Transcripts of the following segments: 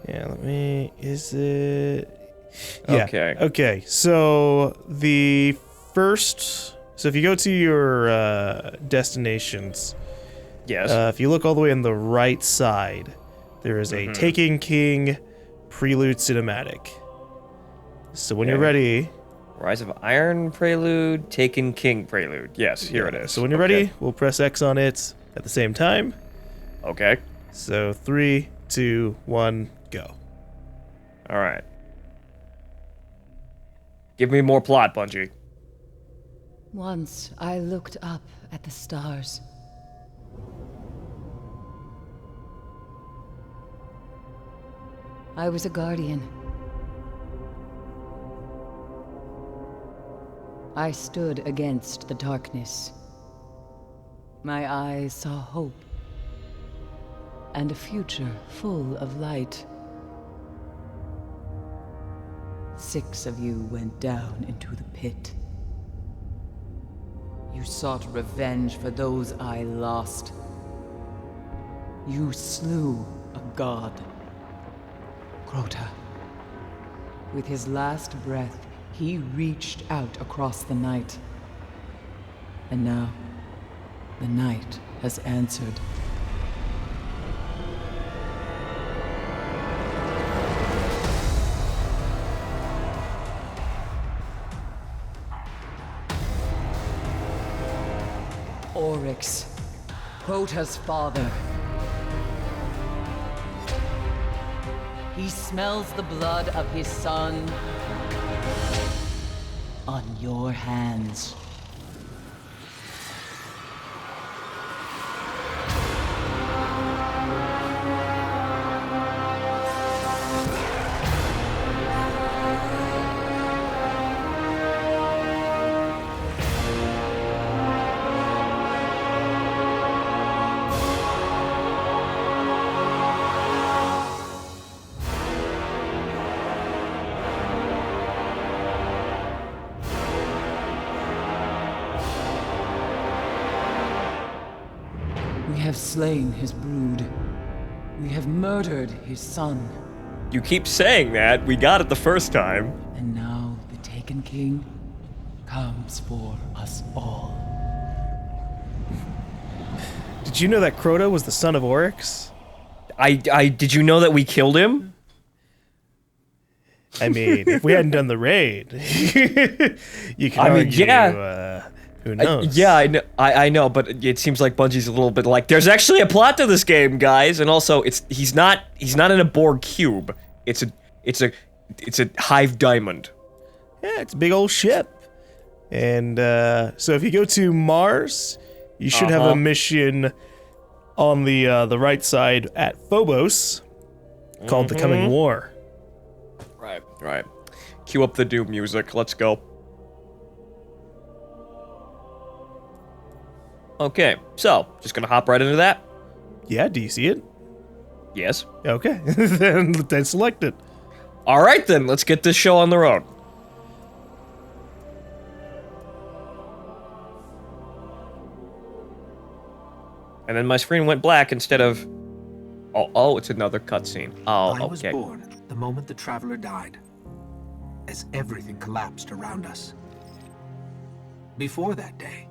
Yeah, is it... Yeah. Okay. Okay, so so if you go to your destinations, Yes. if you look all the way on the right side, there is a Taken King prelude cinematic. So when you're ready... Rise of Iron Prelude, Taken King Prelude. Yes, here it is. So when you're ready, we'll press X on it at the same time. Okay. So 3, 2, 1, go. All right. Give me more plot, Bungie. Once I looked up at the stars. I was a guardian. I stood against the darkness. My eyes saw hope and a future full of light. 6 of you went down into the pit. You sought revenge for those I lost. You slew a god, Crota. With his last breath, he reached out across the night. And now, the night has answered. Oryx, Crota's father. He smells the blood of his son on your hands. We have slain his brood. We have murdered his son. You keep saying that. We got it the first time. And now the Taken King comes for us all. Did you know that Crota was the son of Oryx? Did you know that we killed him? I mean, if we hadn't done the raid, you can argue, who knows? I know, but it seems like Bungie's a little bit like, there's actually a plot to this game, guys, and also he's not in a Borg cube. It's a hive diamond. Yeah, it's a big old ship. And so if you go to Mars, you should have a mission on the right side at Phobos called The Coming War. Right. Cue up the Doom music. Let's go. Okay, so just gonna hop right into that. Yeah, do you see it? Yes. Okay, then select it. All right, then let's get this show on the road. And then my screen went black instead of. Oh, it's another cutscene. Oh, okay. I was born the moment the Traveler died, as everything collapsed around us. Before that day,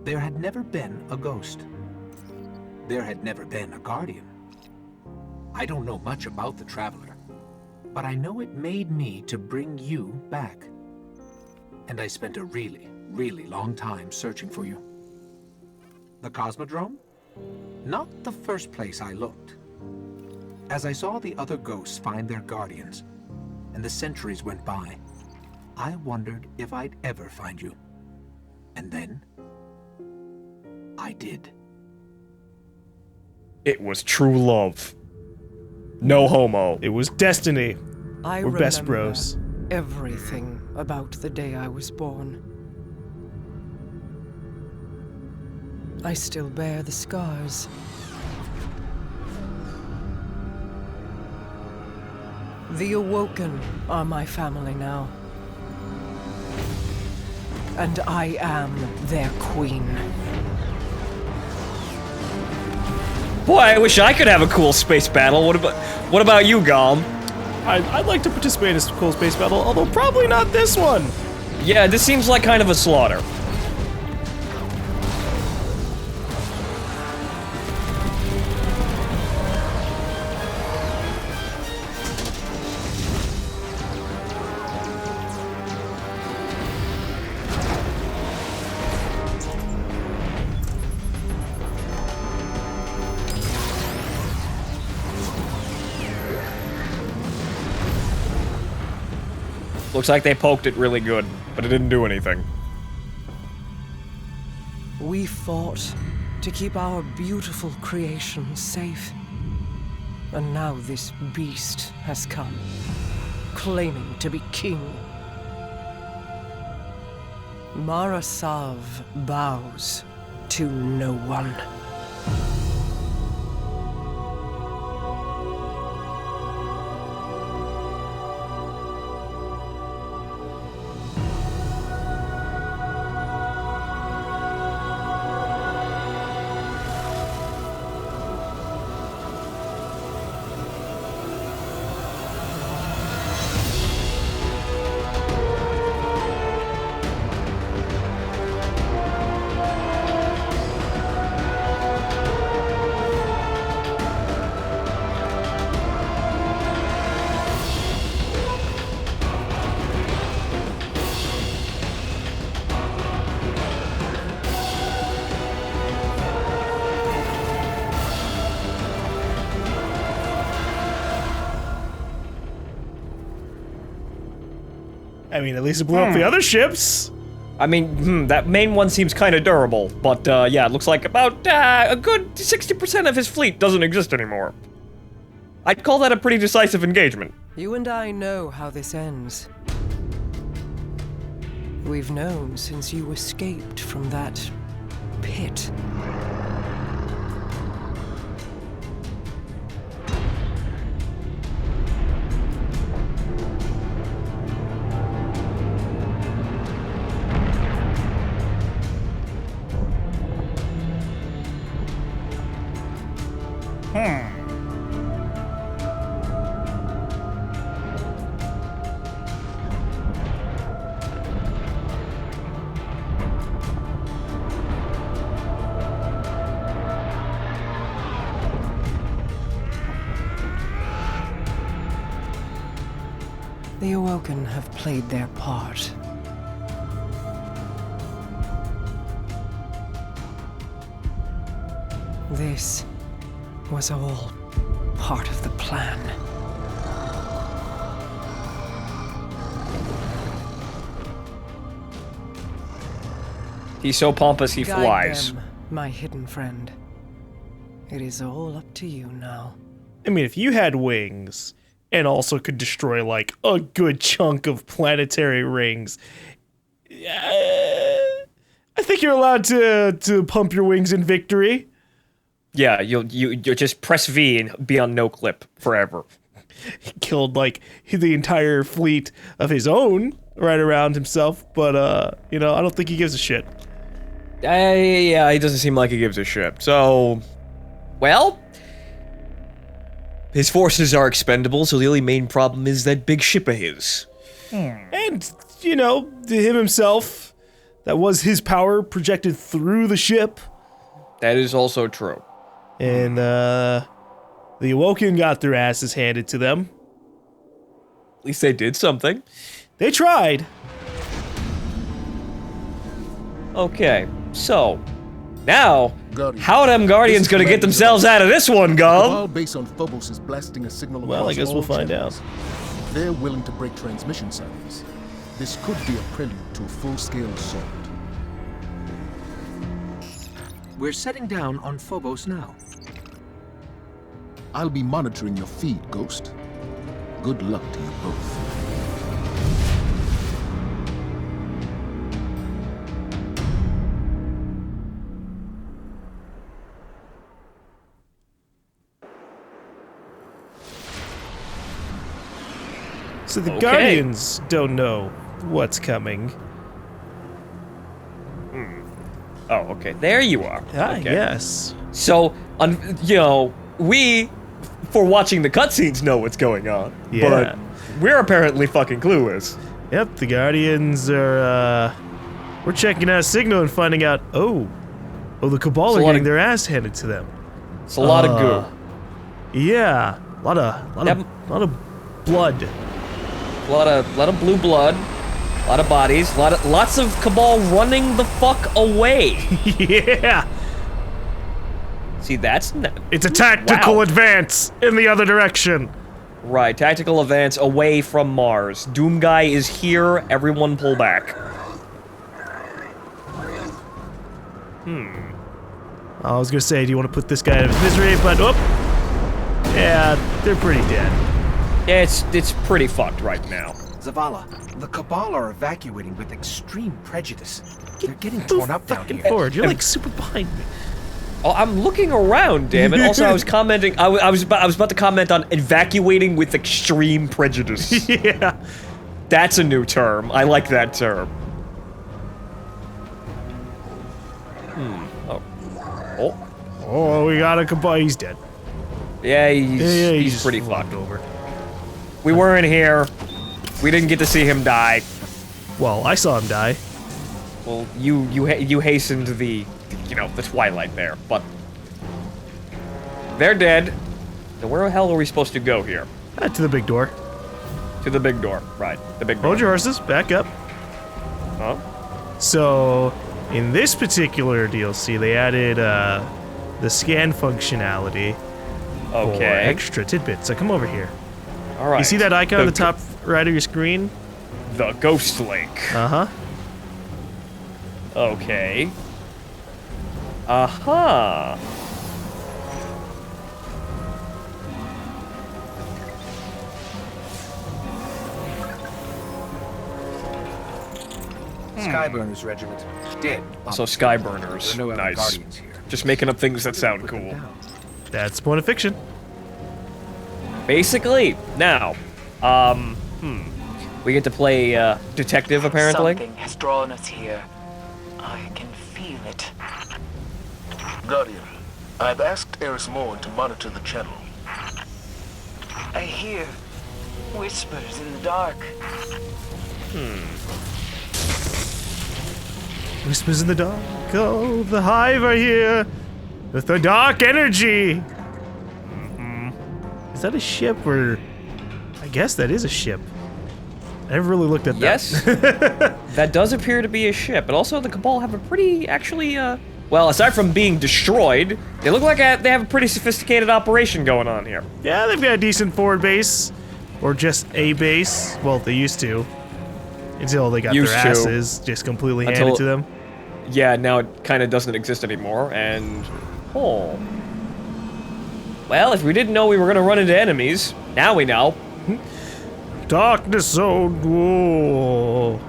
there had never been a ghost. There had never been a guardian. I don't know much about the Traveler, but I know it made me to bring you back. And I spent a really, really long time searching for you. The Cosmodrome? Not the first place I looked. As I saw the other ghosts find their guardians, and the centuries went by, I wondered if I'd ever find you. And then, I did. It was true love. No homo. It was destiny. I We're best bros. Everything about the day I was born. I still bear the scars. The Awoken are my family now. And I am their queen. Boy, I wish I could have a cool space battle. What about you, GaLm? I'd like to participate in a cool space battle, although probably not this one. Yeah, this seems like kind of a slaughter. Looks like they poked it really good, but it didn't do anything. We fought to keep our beautiful creation safe. And now this beast has come, claiming to be king. Marasav bows to no one. I mean, at least it blew up the other ships. I mean, that main one seems kind of durable, but yeah, it looks like about a good 60% of his fleet doesn't exist anymore. I'd call that a pretty decisive engagement. You and I know how this ends. We've known since you escaped from that pit. The Awoken have played their part. This was all part of the plan. He's so pompous he Guide flies. them, my hidden friend. It is all up to you now. I mean, if you had wings and also could destroy like a good chunk of planetary rings, I think you're allowed to pump your wings in victory. Yeah, you'll just press V and be on no clip forever. He killed like the entire fleet of his own right around himself, but you know, I don't think he gives a shit. Yeah, he doesn't seem like he gives a shit. So, well, his forces are expendable, so the only main problem is that big ship of his. And, you know, him himself, that was his power projected through the ship. That is also true. And, the Awoken got their asses handed to them. At least they did something. They tried. Okay, so, now, Guardian, how are them Guardians gonna get themselves out of this one, GaLm? Our base on Phobos is blasting a signal Well, I across guess all we'll find channels. out. They're willing to break transmission circuits. This could be a prelude to a full-scale assault. We're setting down on Phobos now. I'll be monitoring your feed, Ghost. Good luck to you both. So the Okay. Guardians don't know what's coming. Oh, okay, there you are. Ah, Okay. yes. So, you know, we, for watching the cutscenes, know what's going on. Yeah. But we're apparently fucking clueless. Yep, the Guardians are, we're checking out a signal and finding out, oh, the Cabal are getting their ass handed to them. It's a lot of goo. Yeah, a lot of blood. A lot of blue blood. A lot of bodies. Lots of Cabal running the fuck away. Yeah. See, that's it's a tactical advance in the other direction. Right, tactical advance away from Mars. Doom Guy is here. Everyone pull back. I was gonna say, do you want to put this guy out of his misery? But yeah, they're pretty dead. Yeah, it's pretty fucked right now. Zavala, the Cabal are evacuating with extreme prejudice. They're getting torn up down here. Forward. You're like super behind me. Oh, I'm looking around, damn it. Also, I was commenting. I was about to comment on evacuating with extreme prejudice. Yeah. That's a new term. I like that term. Oh, we got a Cabal. He's dead. Yeah, he's pretty fucked over. We weren't here. We didn't get to see him die. Well, I saw him die. Well, you hastened the twilight there, but they're dead. So where the hell are we supposed to go here? To the big door. To the big door, right? The big door. Hold your horses. Back up. Huh? So, in this particular DLC, they added the scan functionality for extra tidbits. So come over here. All right. You see that icon at the top right of your screen? The Ghost Link. Uh-huh. Okay. Uh-huh. Skyburner's regiment. Dead. So Skyburners. No nice. Guardians here. Just making up things that sound cool. That's the point of fiction. Basically. Now, we get to play detective, apparently. Something has drawn us here. I can feel it. Guardian, I've asked Erismorn to monitor the channel. I hear whispers in the dark. Whispers in the dark. Oh, the Hive are here with the dark energy. Is that a ship or? I guess that is a ship. I never really looked at that. Yes. That does appear to be a ship, but also the Cabal have a pretty, actually, well, aside from being destroyed, they look like they have a pretty sophisticated operation going on here. Yeah, they've got a decent forward base, or just a base. Well, they used to, until they got their asses just completely handed to them. Yeah, now it kind of doesn't exist anymore, and well, if we didn't know we were gonna run into enemies, now we know. Darkness zone. Whoa.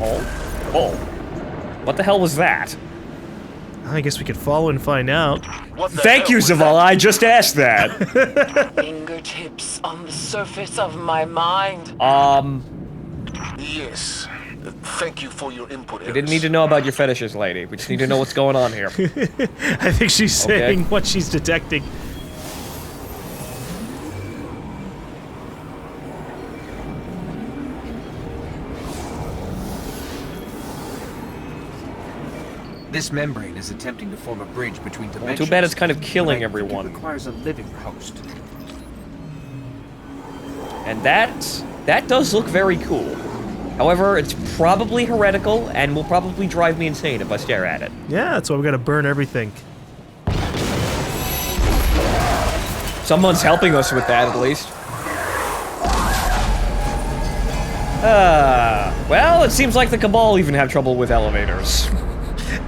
Oh. What the hell was that? I guess we could follow and find out. Thank you, Zavala. I just asked that. Fingertips on the surface of my mind. Yes. Thank you for your input, We didn't need to know about your fetishes, lady. We just need to know what's going on here. I think she's saying what she's detecting. This membrane is attempting to form a bridge between dimensions. Too bad it's kind of killing It everyone. requires a living host. And that does look very cool. However, it's probably heretical and will probably drive me insane if I stare at it. Yeah, that's why we gotta burn everything. Someone's helping us with that, at least. Well, it seems like the Cabal even have trouble with elevators.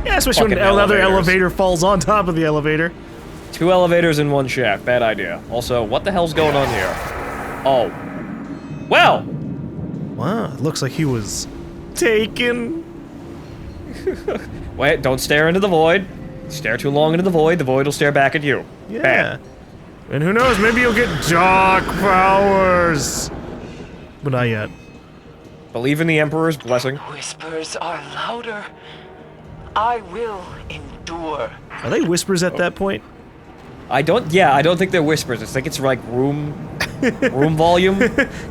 Yeah, especially when another elevator falls on top of the elevator. 2 elevators in 1 shaft. Bad idea. Also, what the hell's going on here? Oh. Well! Wow, it looks like he was taken. Wait, don't stare into the void. Stare too long into the void will stare back at you. Yeah. Bad. And who knows, maybe you'll get dark powers. But not yet. Believe in the Emperor's blessing. Whispers are louder. I will endure. Are they whispers at that point? I don't think they're whispers. I think it's like room volume.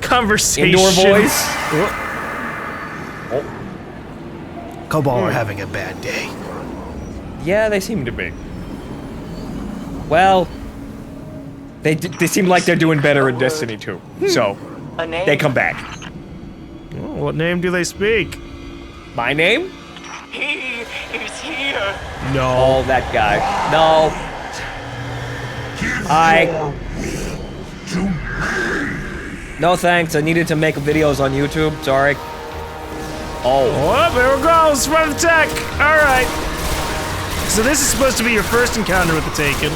Conversation. Indoor voice. Cobalt are having a bad day. Yeah, they seem to be. Well, they seem like they're doing better in Destiny 2. So, they come back. Oh, what name do they speak? My name? He is here. No. Oh, that guy. No. No thanks, I needed to make videos on YouTube, sorry. Oh, there it goes, front attack! Alright. So this is supposed to be your first encounter with the Taken.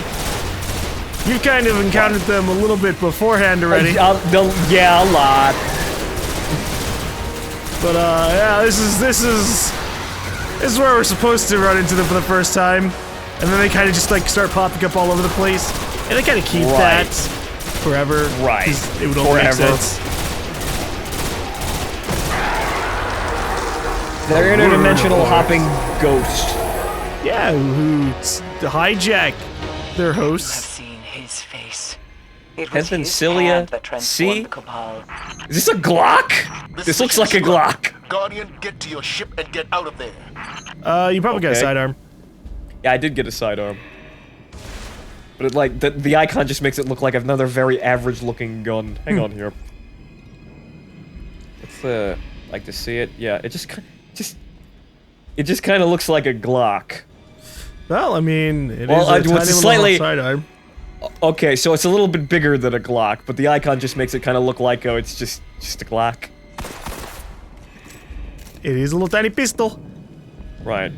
You've kind of encountered them a little bit beforehand already. Yeah, a lot. But yeah, this is where we're supposed to run into them for the first time. And then they kind of just like start popping up all over the place. And they kind of keep that forever. Right. 'Cause it would only make sense. They're interdimensional hopping ghost. Yeah, who hijack their I've hosts. seen his face. It was Heaven his Cilia, hand that transformed see? the Cabal. Is this a Glock? This looks like a Glock. Guardian, get to your ship and get out of there. You probably got a Okay. sidearm. Yeah, I did get a sidearm. But it, like, the icon just makes it look like another very average-looking gun. Hang on here. Let's, like to see it. Yeah, it just kind of looks like a Glock. Well, I mean, it Well, is a tiny it's little slightly- sidearm. Okay, so it's a little bit bigger than a Glock, but the icon just makes it kind of look like, oh, it's just a Glock. It is a little tiny pistol. Right.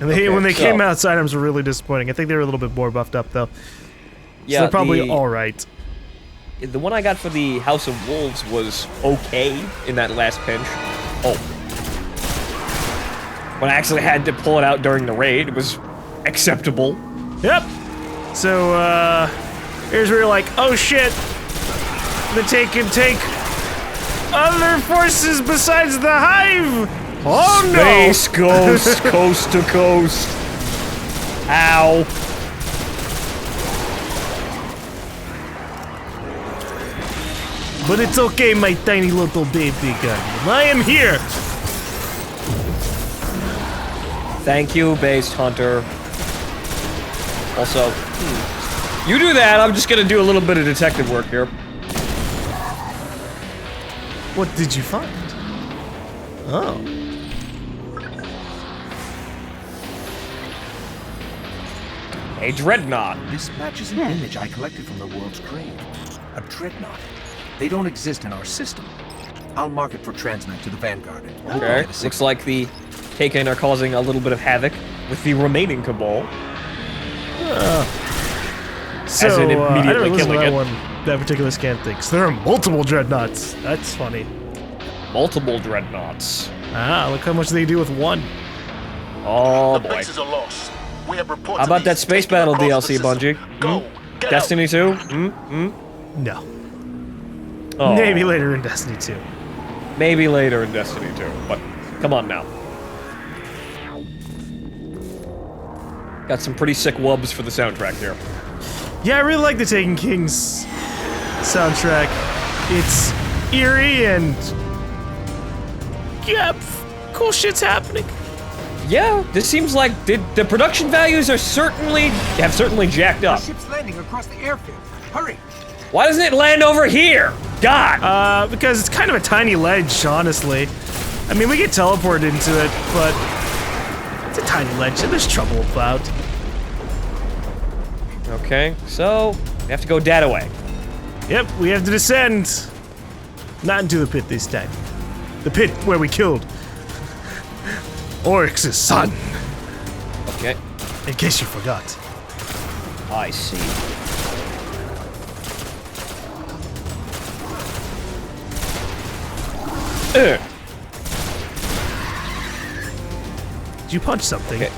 And Okay, when they so- came out, sidearms were really disappointing. I think they were a little bit more buffed up, though. Yeah, So they're probably alright. The one I got for the House of Wolves was okay in that last pinch. Oh. When I actually had to pull it out during the raid, it was acceptable. Yep. So, here's where you're like, oh shit! The Taken take other forces besides the Hive! Oh no! Space Ghost, coast to coast. Ow. But it's okay, my tiny little baby gun. I am here! Thank you, Based Hunter. Also, you do that, I'm just gonna do a little bit of detective work here. What did you find? Oh. A dreadnought. This matches an image I collected from the world's grave. A dreadnought. They don't exist in our system. I'll mark it for transmit to the Vanguard. Okay, looks like the Taken are causing a little bit of havoc with the remaining Cabal. So, As in I immediately didn't listen to killing that it. one, that particular scan thing. So there are multiple dreadnoughts. That's funny. Multiple dreadnoughts. Ah, look how much they do with one. Oh The boy. bases are lost. We have reports. How of about these that Space taken Battle across the DLC, Bungie? system. Go. Get Destiny 2? No. Oh, Maybe later in Destiny 2. maybe later in Destiny 2, but come on now. Got some pretty sick wubs for the soundtrack here. Yeah, I really like the Taken King's soundtrack. It's eerie and yeah, cool shit's happening. Yeah, this seems like the production values are certainly jacked up. Ship's landing across the airfield. Hurry! Why doesn't it land over here? God! Because it's kind of a tiny ledge, honestly. I mean, we get teleported into it, but it's a tiny ledge and there's trouble about. Okay, so we have to go that way. Yep, we have to descend. Not into the pit this time. The pit where we killed Oryx's son, Okay, in case you forgot. I see. Did you punch something? Okay.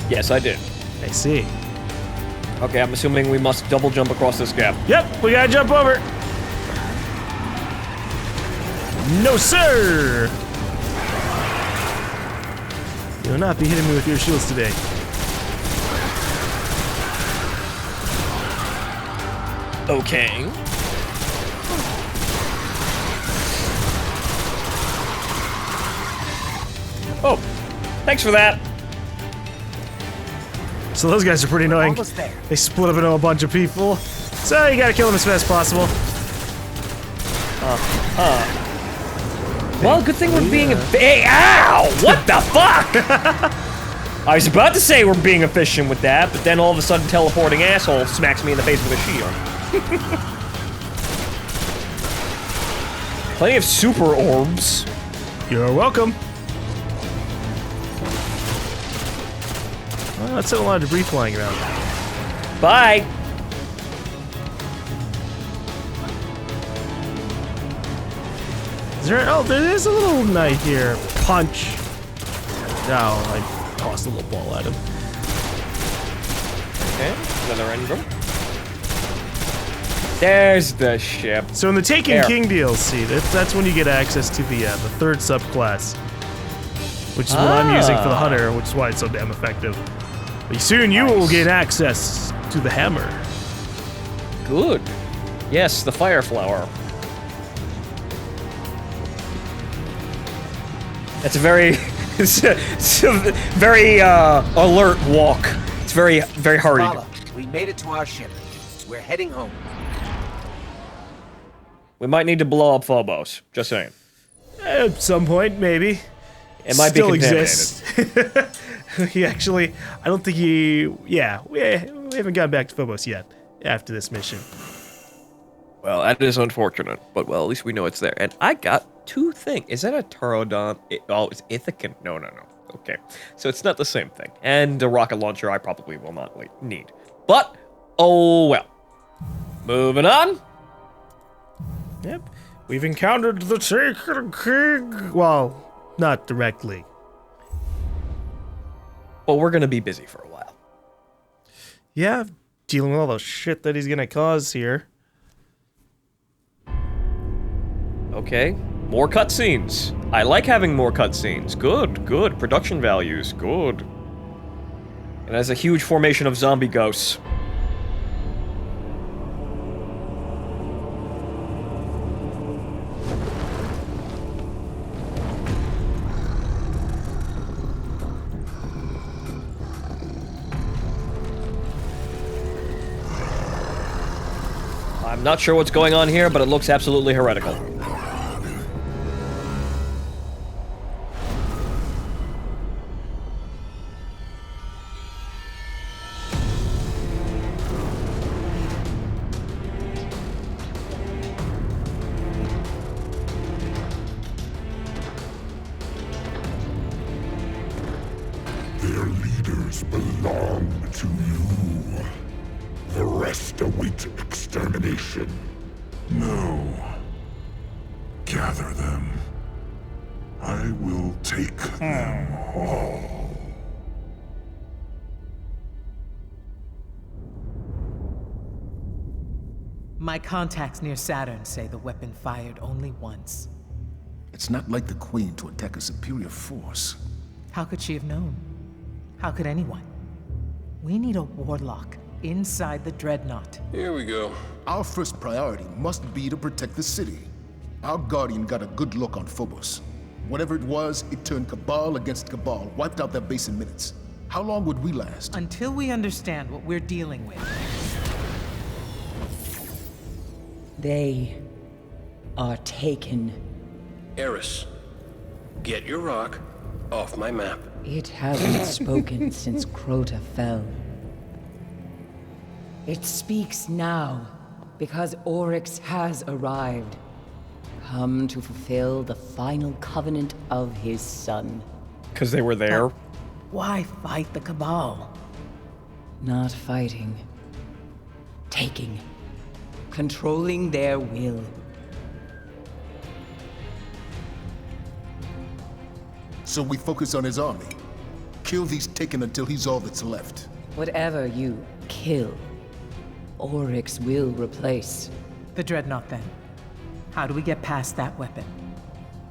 Yes, I did. I see. Okay, I'm assuming we must double jump across this gap. Yep, we gotta jump over. No, sir! You will not be hitting me with your shields today. Okay. Oh, thanks for that. So those guys are pretty annoying. Almost there. They split up into a bunch of people. So you gotta kill them as fast as possible. Well, good thing we're being hey, ow! What the fuck? I was about to say we're being efficient with that, but then all of a sudden teleporting asshole smacks me in the face with a shield. Plenty of super orbs. You're welcome. Well, that's a lot of debris flying around. Bye. Is there? Oh, there is a little knight here. Punch. No, I tossed a little ball at him. Okay, another engram. There's the ship. So in the Taken There. King DLC, that's when you get access to the third subclass, which is what I'm using for the hunter, which is why it's so damn effective. But soon you will gain access to the hammer. Good. Yes, the fire flower. That's a very, it's a very alert walk. It's very hurried. Follow. We made it to our ship. We're heading home. We might need to blow up Phobos. Just saying. At some point, maybe. It might Still be contaminated. exists. He actually, I don't think he. Yeah, we haven't gotten back to Phobos yet. After this mission. Well, that is unfortunate, but well, at least we know it's there. And I got two things. Is that a Pterodon? Oh, it's Ithacan. No. Okay, so it's not the same thing. And a rocket launcher I probably will not need. But, oh well. Moving on. Yep. We've encountered the Taken King. Well, not directly. But we're gonna be busy for a while. Yeah, dealing with all the shit that he's gonna cause here. Okay, more cutscenes. I like having more cutscenes. Good. Production values, good. And as a huge formation of zombie ghosts. I'm not sure what's going on here, but it looks absolutely heretical. Their leaders belong to you. The rest await extermination. No. Gather them. I will take them all. My contacts near Saturn say the weapon fired only once. It's not like the Queen to attack a superior force. How could she have known? How could anyone? We need a warlock inside the Dreadnought. Here we go. Our first priority must be to protect the city. Our Guardian got a good look on Phobos. Whatever it was, it turned Cabal against Cabal, wiped out their base in minutes. How long would we last? Until we understand what we're dealing with. They are taken. Eris, get your rock off my map. It hasn't spoken since Crota fell. It speaks now, because Oryx has arrived. Come to fulfill the final covenant of his son. Because they were there. Why fight the Cabal? Not fighting. Taking. Controlling their will. So we focus on his army. Kill these Taken until he's all that's left. Whatever you kill, Oryx will replace. The Dreadnought, then. How do we get past that weapon?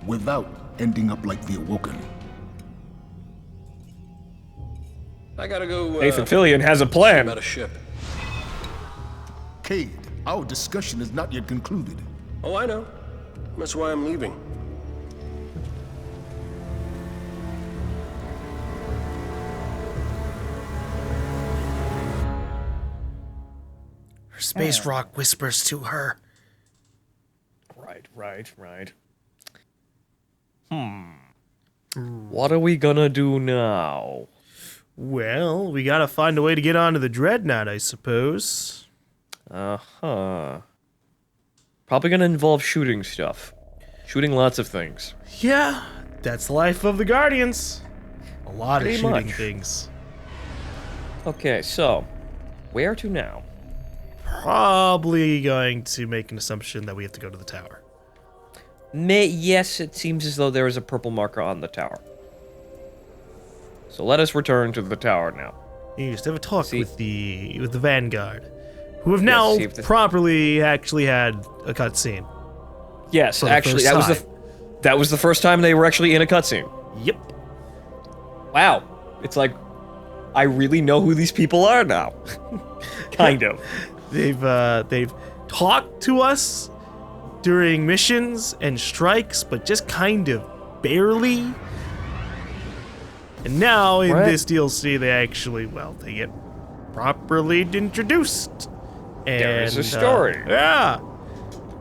Without ending up like the Awoken. I gotta go, Nathan Fillion has a plan. about a ship. Cade, Our discussion is not yet concluded. Oh, I know. That's why I'm leaving. Her space rock whispers to her. Right. What are we gonna do now? Well, we gotta find a way to get onto the dreadnought, I suppose. Probably gonna involve shooting stuff. Shooting lots of things. Yeah, that's the life of the Guardians. A lot Pretty of shooting much. things. Okay, so where to now? Probably going to make an assumption that we have to go to the tower. Yes, it seems as though there is a purple marker on the tower. So let us return to the tower now. You just have a talk with the Vanguard, who have now see if this- properly actually had a cutscene. Yes, For the actually, first that was the first time they were actually in a cutscene. Yep. Wow, it's like I really know who these people are now. Kind of. They've talked to us during missions and strikes, but just kind of barely. And now in this DLC, they actually, they get properly introduced. And, There is a story. Yeah.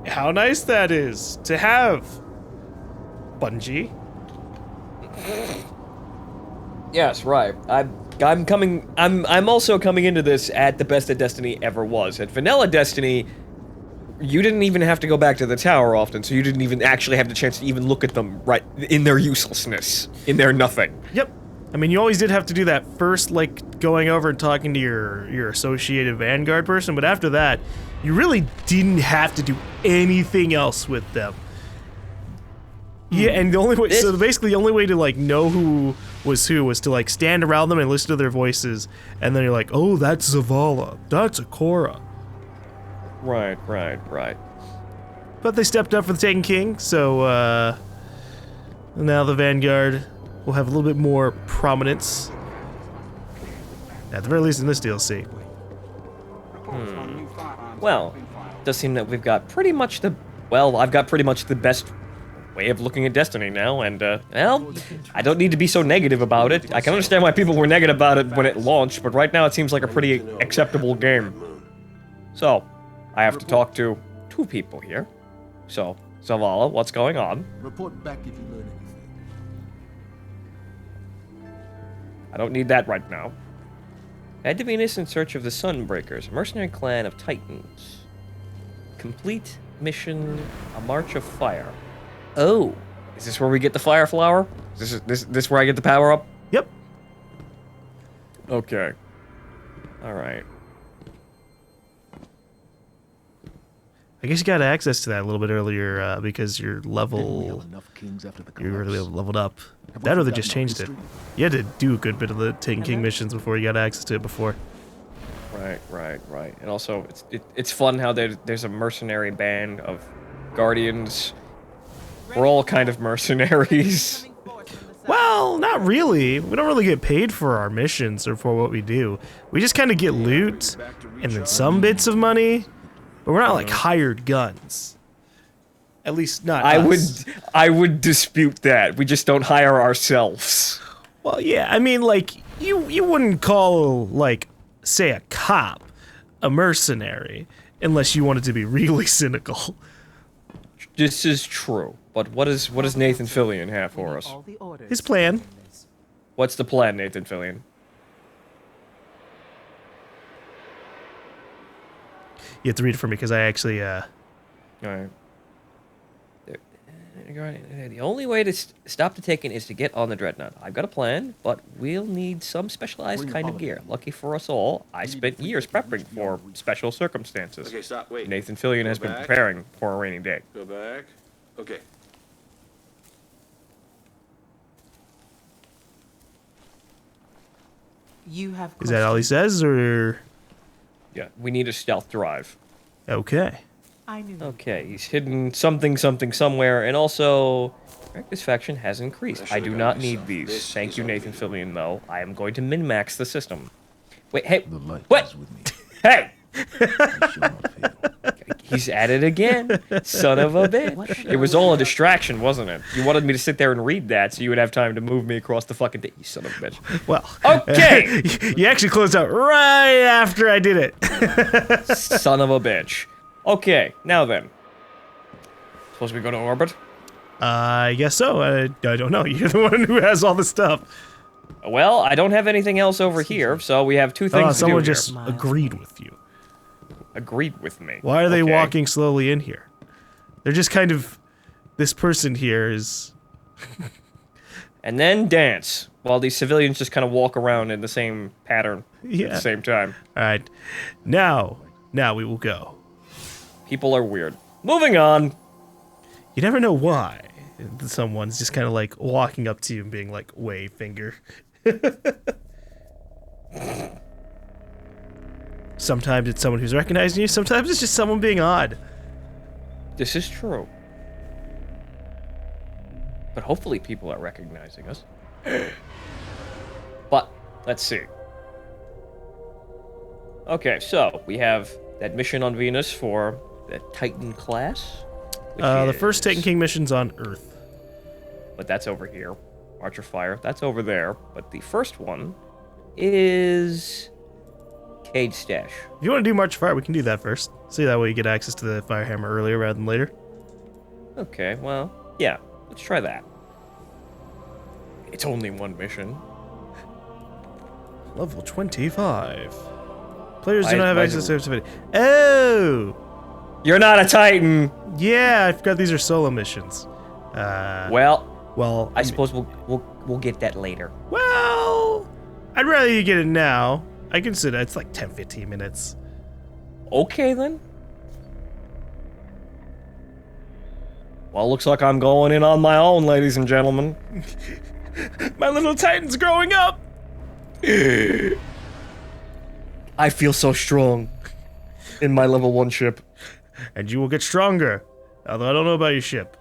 How nice that is to have, Bungie. Yes, right. I'm also coming into this at the best that Destiny ever was. At Vanilla Destiny, you didn't even have to go back to the tower often, so you didn't even actually have the chance to even look at them right in their uselessness, in their nothing. Yep. I mean, you always did have to do that first, like, going over and talking to your associated Vanguard person, but after that, you really didn't have to do anything else with them. Yeah, and the only way, so basically the only way to, like, know who was to, like, stand around them and listen to their voices, and then you're like, oh, that's Zavala, that's Akora. Right. But they stepped up for the Taken King, so, now the Vanguard will have a little bit more prominence. At the very least in this DLC. Well, it does seem that we've got pretty much I've got pretty much the best way of looking at Destiny now, and, I don't need to be so negative about it. I can understand why people were negative about it when it launched, but right now it seems like a pretty acceptable game. So, I have to talk to two people here. So, Zavala, what's going on? Report back if you learn anything. I don't need that right now. Head to Venus in search of the Sunbreakers, a mercenary clan of Titans. Complete mission, a March of Fire. Oh, is this where we get the Fire Flower? Is this where I get the power up? Yep. Okay. Alright. I guess you got access to that a little bit earlier because your level, you really leveled up. That or they just changed it. You had to do a good bit of the Taken King missions before you got access to it before. Right. And also, it's fun how there's a mercenary band of Guardians. We're all kind of mercenaries. Well, not really. We don't really get paid for our missions or for what we do. We just kind of get loot and then some bits of money. But we're not like hired guns. At least not us. I would dispute that. We just don't hire ourselves. Well, yeah, I mean, like, you wouldn't call, like, say a cop a mercenary unless you wanted to be really cynical. This is true. But what does Nathan Fillion have for us? His plan. What's the plan, Nathan Fillion? You have to read it for me because I actually, Alright. The only way to stop the Taken is to get on the Dreadnought. I've got a plan, but we'll need some specialized kind of gear. Lucky for us all, I spent years prepping for special circumstances. Okay, stop, wait. Nathan Fillion has been preparing for a rainy day. Go back. Okay. You have is that all he says, or? Yeah, we need a stealth drive. Okay. I knew. Okay, he's hidden something somewhere, and also, this faction has increased. I do not need these. Thank you, Nathan Fillion, though. I am going to min-max the system. Wait, hey, what? Hey! He's at it again. Son of a bitch. It was all a distraction, wasn't it? You wanted me to sit there and read that so you would have time to move me across the fucking thing. You son of a bitch. Well, okay. You actually closed out right after I did it. Son of a bitch. Okay, now then. Supposed we go to orbit? I guess so. I don't know. You're the one who has all the stuff. Well, I don't have anything else over here, so we have two things to do someone here. just agreed with you. Agreed with me. Why are they Okay. walking slowly in here? They're just kind of... This person here is... And then dance, while these civilians just kind of walk around in the same pattern at the same time. Alright. Now we will go. People are weird. Moving on. You never know why. Someone's just kind of like walking up to you and being like, wave finger. Sometimes it's someone who's recognizing you, sometimes it's just someone being odd. This is true. But hopefully people are recognizing us. But, let's see. Okay, so we have that mission on Venus for the Titan class. The first Titan King mission's on Earth. But that's over here. Archer Fire, that's over there. But the first one is Cage Stash. If you want to do March of Fire, we can do that first. See, that way you get access to the Fire Hammer earlier rather than later. Okay, well, yeah, let's try that. It's only one mission. Level 25. Players do not have access to activity. Oh! You're not a Titan! Yeah, I forgot these are solo missions. Well, I suppose we'll get that later. Well, I'd rather you get it now. I consider it's like 10-15 minutes. Okay, then. Well, looks like I'm going in on my own, ladies and gentlemen. My little Titan's growing up! I feel so strong in my level 1 ship. And you will get stronger. Although I don't know about your ship.